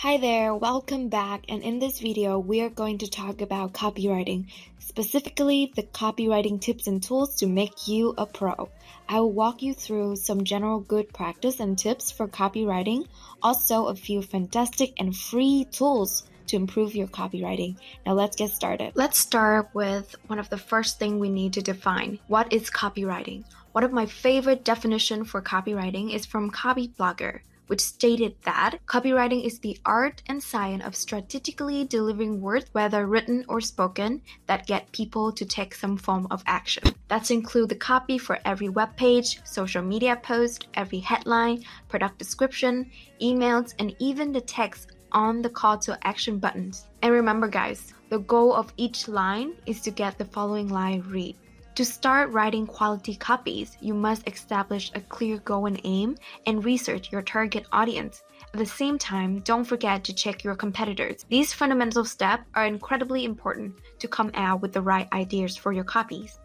Hi there, welcome back, and in this video we are going to talk about copywriting, specifically the copywriting tips and tools to make you a pro. I will walk you through some general good practice and tips for copywriting, also a few fantastic and free tools to improve your copywriting. Now let's get started. Let's start with one of the first things we need to define. What is copywriting? One of my favorite definitions for copywriting is from Copyblogger, which stated that copywriting is the art and science of strategically delivering words, whether written or spoken, that get people to take some form of action. That's include the copy for every web page, social media post, every headline, product description, emails, and even the text on the call to action buttons. And remember guys, the goal of each line is to get the following line read. To start writing quality copies, you must establish a clear goal and aim and research your target audience. At the same time, don't forget to check your competitors. These fundamental steps are incredibly important to come out with the right ideas for your copies.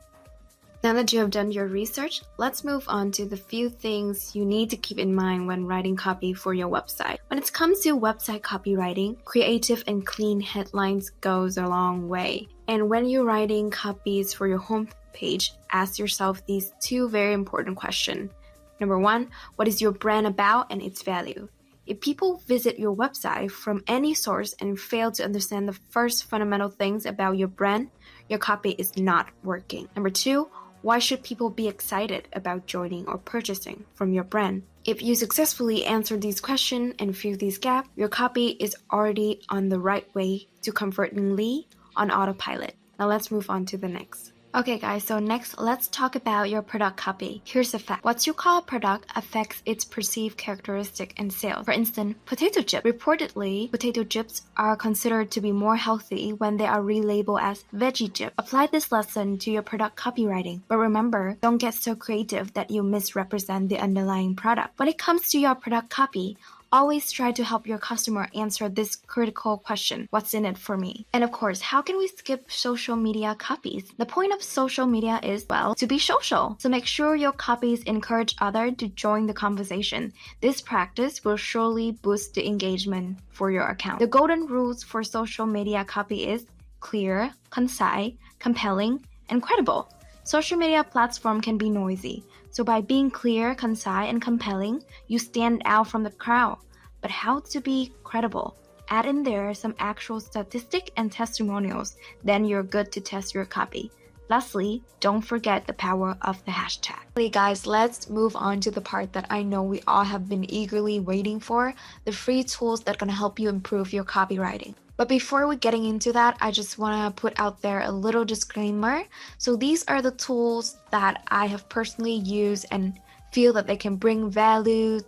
Now that you have done your research, let's move on to the few things you need to keep in mind when writing copy for your website. When it comes to website copywriting, creative and clean headlines goes a long way. And when you're writing copies for your home page, ask yourself these two very important questions. Number one, what is your brand about and its value? If people visit your website from any source and fail to understand the first fundamental things about your brand, your copy is not working. Number two, why should people be excited about joining or purchasing from your brand? If you successfully answer these questions and fill these gaps, your copy is already on the right way to comfortingly on autopilot. Now let's move on to the next. Okay guys, so next let's talk about your product copy. Here's a fact. What you call a product affects its perceived characteristic and sales. For instance, potato chip. Reportedly, potato chips are considered to be more healthy when they are relabeled as veggie chip. Apply this lesson to your product copywriting. But remember, don't get so creative that you misrepresent the underlying product. When it comes to your product copy, always try to help your customer answer this critical question, what's in it for me? And of course, how can we skip social media copies? The point of social media is, well, to be social. So make sure your copies encourage others to join the conversation. This practice will surely boost the engagement for your account. The golden rules for social media copy is clear, concise, compelling, and credible. Social media platform can be noisy, so by being clear, concise, and compelling, you stand out from the crowd. But how to be credible? Add in there some actual statistics and testimonials, then you're good to test your copy. Lastly, don't forget the power of the hashtag. Okay guys, let's move on to the part that I know we all have been eagerly waiting for, the free tools that are going to help you improve your copywriting. But before we getting into that, I just want to put out there a little disclaimer. So these are the tools that I have personally used and feel that they can bring value.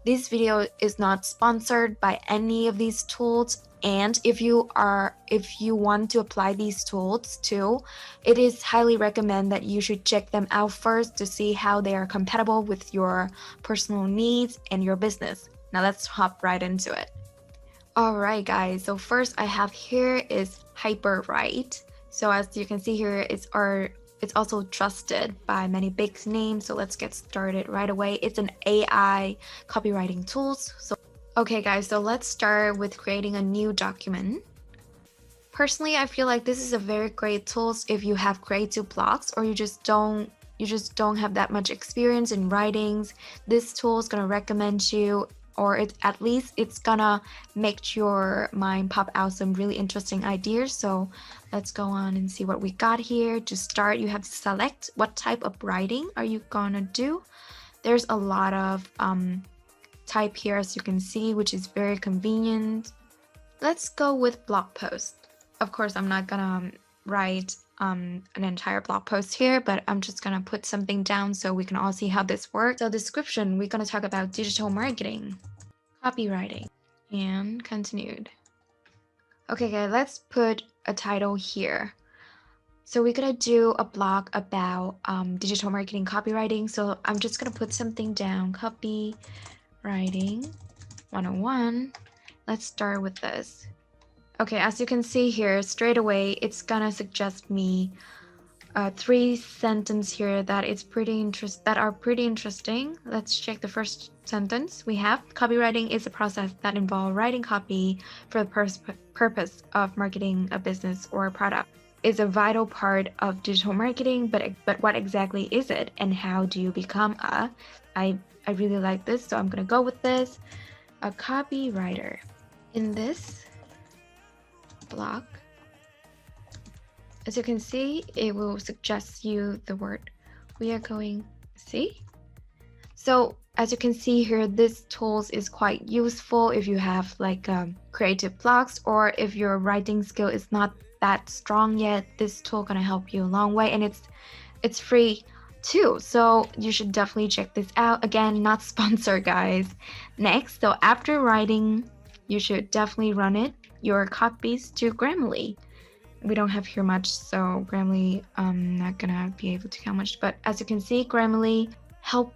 This video is not sponsored by any of these tools. And if you want to apply these tools too, it is highly recommend that you should check them out first to see how they are compatible with your personal needs and your business. Now let's hop right into it. Alright guys, so first I have here is HyperWrite. So as you can see here, it's also trusted by many big names. So let's get started right away. It's an AI copywriting tools. So okay guys, so let's start with creating a new document. Personally, I feel like this is a very great tool if you have creative blocks or you just don't have that much experience in writings. This tool is gonna recommend you, or at least it's gonna make your mind pop out some really interesting ideas. So let's go on and see what we got here. To start, you have to select what type of writing are you gonna do. There's a lot of type here, as you can see, which is very convenient. Let's go with blog post. Of course, I'm not gonna write an entire blog post here, but I'm just gonna put something down so we can all see how this works. So description, we're gonna talk about digital marketing, copywriting, and continued. Okay guys, let's put a title here. So we're gonna do a blog about digital marketing copywriting. So I'm just gonna put something down, copywriting 101. Let's start with this. Okay, as you can see here, straight away, it's gonna suggest me 3 sentences here that are pretty interesting. Let's check the first sentence. We have copywriting is a process that involves writing copy for the purpose of marketing a business or a product. It's a vital part of digital marketing, but what exactly is it, and how do you become a? I really like this, so I'm gonna go with this. A copywriter. In this block, as you can see, it will suggest you the word we are going to see. So as you can see here, this tool is quite useful if you have like creative blocks, or if your writing skill is not that strong yet. This tool gonna help you a long way, and it's free too, so you should definitely check this out. Again, not sponsored, guys. Next, so after writing, you should definitely run your copies to Grammarly. We don't have here much, so Grammarly, I'm not gonna be able to count much, but as you can see, Grammarly help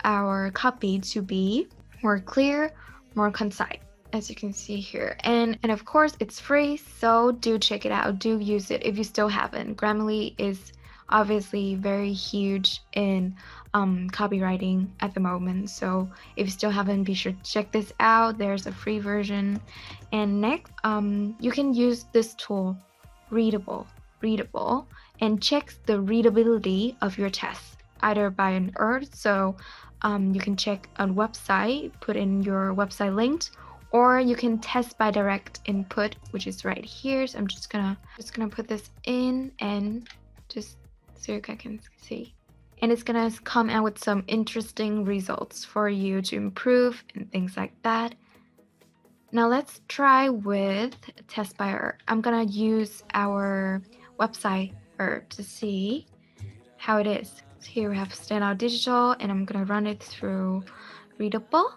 our copy to be more clear, more concise, as you can see here. And of course, it's free, so do check it out, do use it if you still haven't. Grammarly is obviously very huge in copywriting at the moment, so if you still haven't, be sure to check this out. There's a free version. And next, you can use this tool, Readable, and checks the readability of your tests either by an URL, so you can check a website, put in your website link, or you can test by direct input, which is right here. So I'm just gonna put this in, and just so you guys can see, and it's gonna come out with some interesting results for you to improve and things like that. Now let's try with test by URL. I'm gonna use our website URL to see how it is. So here we have Standout Digital, and I'm gonna run it through Readable.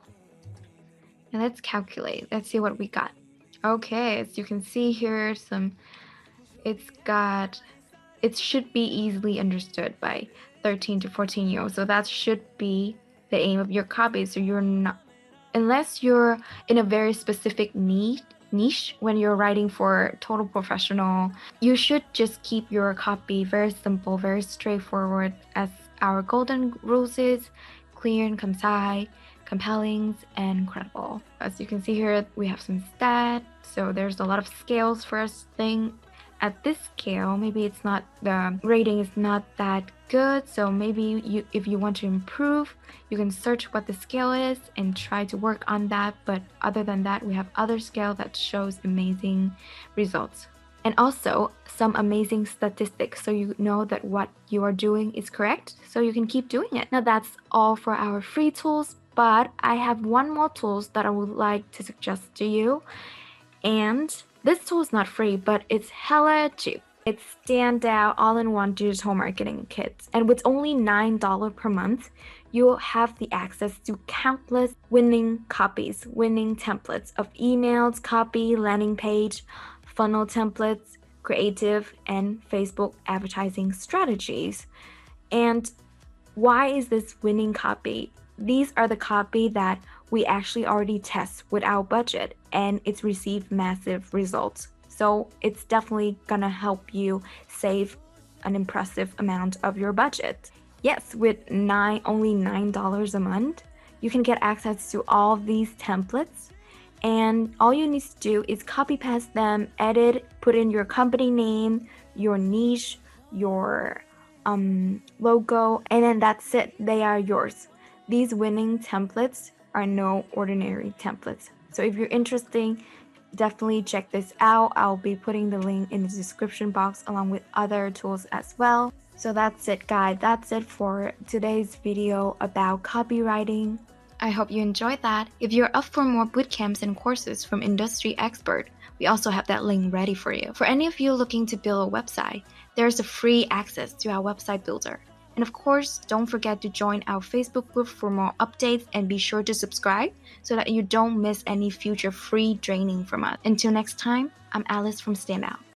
And let's calculate. Let's see what we got. Okay, as you can see here, it should be easily understood by 13 to 14-year-olds. So that should be the aim of your copy. So you're not, unless you're in a very specific niche when you're writing for total professional, you should just keep your copy very simple, very straightforward, as our golden rules is clear and concise, compelling, and credible. As you can see here, we have some stats, so there's a lot of scales for us thing. At this scale, maybe it's not, the rating is not that good, so maybe if you want to improve, you can search what the scale is and try to work on that. But other than that, we have other scale that shows amazing results, and also some amazing statistics, so you know that what you are doing is correct, so you can keep doing it. Now that's all for our free tools, but I have one more tools that I would like to suggest to you, and this tool is not free, but it's hella cheap. It's Standout all-in-one digital marketing kits, and with only $9 per month, you'll have the access to countless winning copies, winning templates of emails, copy, landing page, funnel templates, creative, and Facebook advertising strategies. And why is this winning copy? These are the copy that we actually already test with our budget, and it's received massive results. So it's definitely gonna help you save an impressive amount of your budget. Yes, with only $9 a month, you can get access to all of these templates, and all you need to do is copy paste them, edit, put in your company name, your niche, your logo, and then that's it. They are yours. These winning templates are no ordinary templates. So if you're interested, definitely check this out. I'll be putting the link in the description box along with other tools as well. So that's it, guys. That's it for today's video about copywriting. I hope you enjoyed that. If you're up for more bootcamps and courses from industry experts, we also have that link ready for you. For any of you looking to build a website, there's a free access to our website builder. And of course, don't forget to join our Facebook group for more updates, and be sure to subscribe so that you don't miss any future free training from us. Until next time, I'm Alice from Standout.